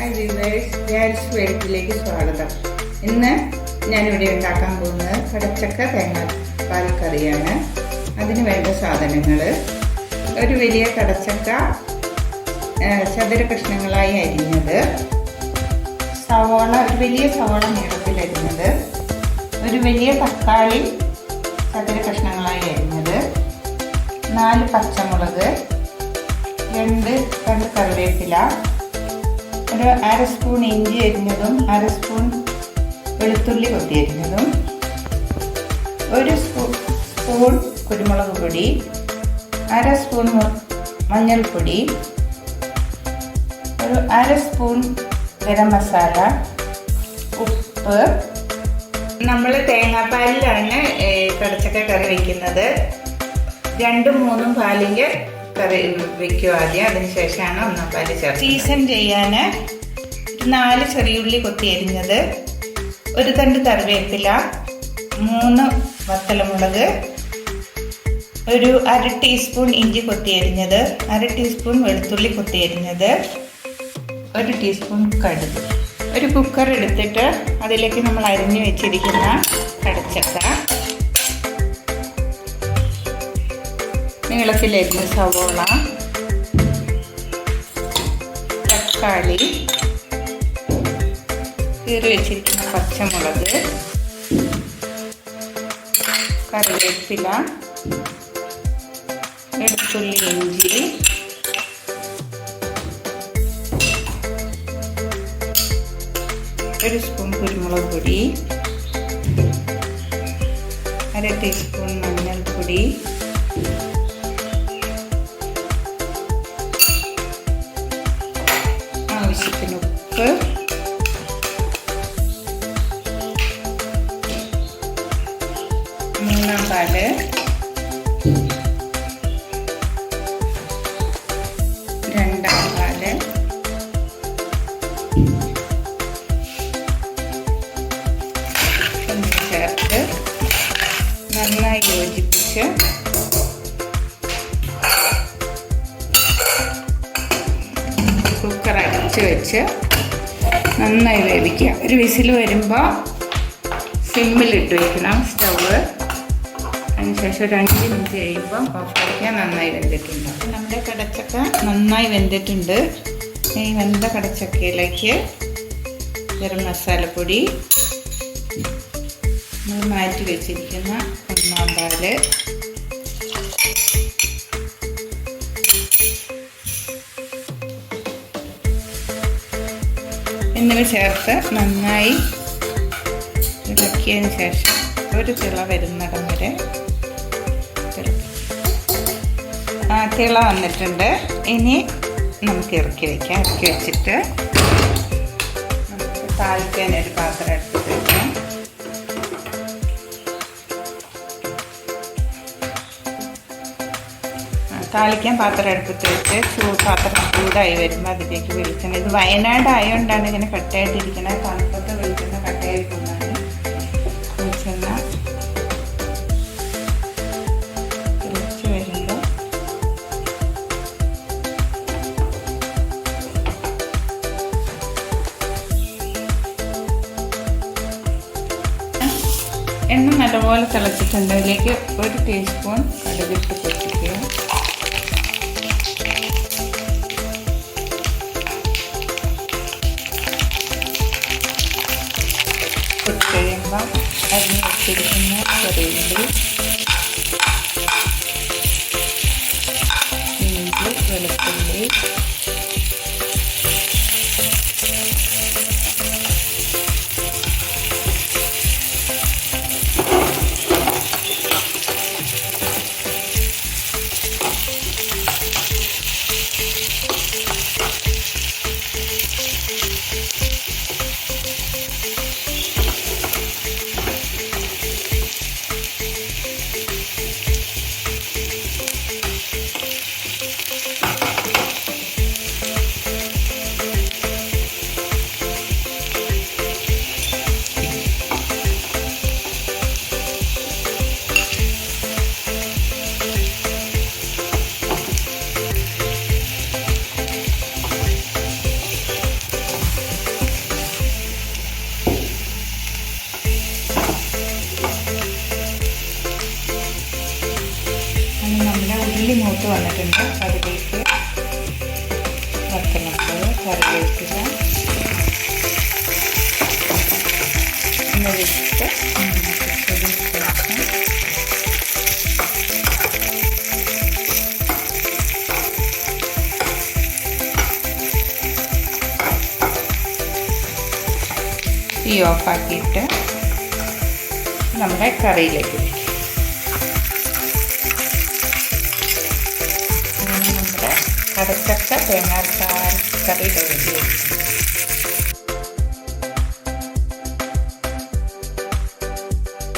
Hi viewers, Jans വേൾഡിലേക്ക് സ്വാഗതം. ഇന്ന് ഞാനിവിടെ ഉണ്ടാക്കാൻ പോകുന്നത് കടച്ചക്ക തേങ്ങാപ്പാൽ കറിയാണ്. അതിന് വേണ്ട സാധനങ്ങൾ: ഒരു വലിയ കടച്ചക്ക ചതുര കഷ്ണങ്ങളായി അരിഞ്ഞത്, ഒരു വലിയ സവോള നീളത്തിൽ അരിഞ്ഞത്, ഒരു വലിയ തക്കാളി ചതുര കഷ്ണങ്ങളായി അരിഞ്ഞത്, 4 പച്ചമുളക്, 2 കറിവേപ്പില, ഒരു 1/2 സ്പൂൺ ഇഞ്ചി അരിഞ്ഞതും 1/2 സ്പൂൺ വെളുത്തുള്ളി കൊത്തി അരിഞ്ഞതും, 1 സ്പൂൺ കുരുമുളക് പൊടി, 1/2 സ്പൂൺ മഞ്ഞൾപ്പൊടി, ഒരു 1/2 സ്പൂൺ ഗരം മസാല, ഉപ്പ്. നമ്മൾ തേങ്ങാപ്പാലിലാണ് കടച്ചക്ക കറി വയ്ക്കുന്നത്. 2-3 പാലിൻ്റെ കറി വയ്ക്കും ആദ്യം, അതിനുശേഷമാണ് 1 പാല് ചേർത്ത്. സീസൺ ചെയ്യാൻ 4 ചെറിയുള്ളി കൊത്തി അരിഞ്ഞത്, 1 തണ്ട് കറിവേപ്പില, 3 വത്തലമുളക്, ഒരു 1/2 ടീസ്പൂൺ ഇഞ്ചി കൊത്തി അരിഞ്ഞത്, 1/2 ടീസ്പൂൺ വെളുത്തുള്ളി കൊത്തി അരിഞ്ഞത്, 1 ടീസ്പൂൺ കടുക്. ഒരു കുക്കർ എടുത്തിട്ട് അതിലേക്ക് നമ്മൾ അരിഞ്ഞു വെച്ചിരിക്കുന്ന കടച്ചക്ക, നീളത്തിലരിഞ്ഞ സവോള, തക്കാളി, കീറി വെച്ചിരിക്കുന്ന പച്ചമുളക്, കറിവേപ്പില, വെളുത്തുള്ളി, ഇഞ്ചി, ഒരു സ്പൂൺ കുരുമുളക് പൊടി, 1/2 ടീസ്പൂൺ മഞ്ഞൾപ്പൊടി, ആവശ്യത്തിന് ഉപ്പ്, മൂന്നാം പാല്, രണ്ടാം പാല്, ചേർത്ത് നന്നായി യോജിപ്പിച്ച് കുക്കർ അടച്ച് വെച്ച് നന്നായി വേവിക്കുക. ഒരു വിസിൽ വരുമ്പോൾ സിമ്മിലിട്ട് വയ്ക്കണം സ്റ്റവ്. അതിനുശേഷം ഒരു 5 മിനിറ്റ് കഴിയുമ്പോൾ ഓഫ് ആക്കിയാൽ നന്നായി വെന്തിട്ടുണ്ട്. നമ്മുടെ കടച്ചക്ക നന്നായി വെന്തിട്ടുണ്ട്. ഈ വെന്ത കടച്ചക്കയിലേക്ക് ഗരം മസാലപ്പൊടി, നമ്മൾ മാറ്റി വെച്ചിരിക്കുന്ന 1 പാല്, എന്നിവ ചേർത്ത് നന്നായി ഇളക്കിയതിന് ശേഷം ഒരു തിള വരുന്നിടം വരെ തിള വന്നിട്ടുണ്ട്. ഇനി നമുക്ക് ഇറക്കി വയ്ക്കാം. ഇറക്കി വെച്ചിട്ട് നമുക്ക് താളിക്കാൻ ഒരു പാത്രം എടുത്തിട്ട് വയ്ക്കാം. താളിക്കാൻ പാത്രം എടുത്തിട്ട് വെച്ച് പാത്രം ചൂടായി വരുമ്പോൾ അതിലേക്ക് വെളിച്ചെണ്ണ. ഇത് വയനാട് ആയതുകൊണ്ടാണ് ഇങ്ങനെ കട്ടയായിട്ടിരിക്കുന്നത്. തണുപ്പത്തെ വെളിച്ചെണ്ണ കട്ടയായി പോകുന്നതാണ്. വെളിച്ചെണ്ണ തിളച്ച് വരുമ്പോൾ എണ്ണ നല്ലപോലെ തിളച്ചിട്ടുണ്ട്. അതിലേക്ക് 1 ടീസ്പൂൺ കടുകിട്ട് പൊട്ടിക്കുക. കഴിയുമ്പോൾ അരിഞ്ഞ് വെച്ചിരിക്കുന്ന ചെറിയുള്ളി, ഇഞ്ചി, വെളുത്തുള്ളി, വന്നിട്ടുണ്ട്. അതിലേക്ക് വറ്റൽമുളക്, കറിവേപ്പില എന്നിവയിട്ട് തീ ഓഫാക്കിയിട്ട് നമ്മുടെ കറിയിലേക്ക് വയ്ക്കും. അങ്ങനെ നമ്മുടെ കടച്ചക്ക തേങ്ങാച്ചാർ കറി റെഡി.